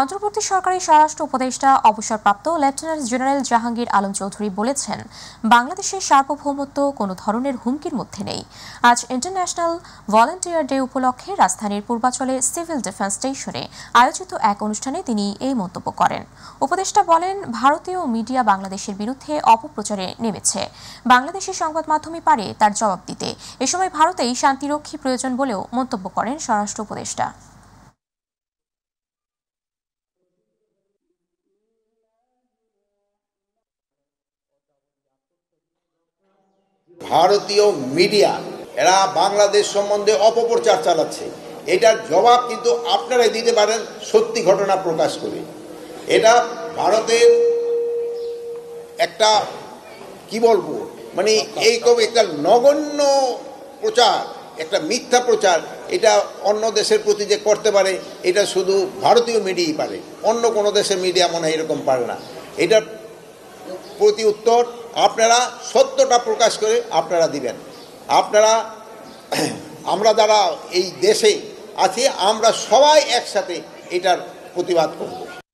অন্তর্বর্তী সরকারি স্বরাষ্ট্র উপদেষ্টা অবসরপ্রাপ্ত লেফটেন্যান্ট জেনারেল জাহাঙ্গীর আলম চৌধুরী বলেছেন, বাংলাদেশের সার্বভৌমত্ব কোনো ধরনের হুমকির মধ্যে নেই। আজ ইন্টারন্যাশনাল ভলান্টিয়ার ডে উপলক্ষে রাজধানীর পূর্বাঞ্চলে সিভিল ডিফেন্স স্টেশনে আয়োজিত এক অনুষ্ঠানে তিনি এই মন্তব্য করেন। উপদেষ্টা বলেন, ভারতীয় মিডিয়া বাংলাদেশের বিরুদ্ধে অপপ্রচারে নেমেছে। বাংলাদেশের সংবাদ মাধ্যমই পারে তার জবাব দিতে। এ সময় ভারতেই শান্তিরক্ষী প্রয়োজন বলেও মন্তব্য করেন স্বরাষ্ট্র উপদেষ্টা। ভারতীয় মিডিয়া এরা বাংলাদেশ সম্বন্ধে অপপ্রচার চালাচ্ছে, এটার জবাব কিন্তু আপনারাই দিতে পারেন সত্যি ঘটনা প্রকাশ করে। এটা ভারতের একটা কি বলবো, মানে এইরকম একটা নগণ্য প্রচার, একটা মিথ্যা প্রচার, এটা অন্য দেশের প্রতি যে করতে পারে এটা শুধু ভারতীয় মিডিয়াই পারে, অন্য কোনো দেশের মিডিয়া মনে হয় এরকম পারে না। এটার প্রতি উত্তর আপনারা সত্যটা প্রকাশ করে আপনারা দিবেন। আপনারা, আমরা যারা এই দেশে আছি আমরা সবাই একসাথে এটার প্রতিবাদ করব।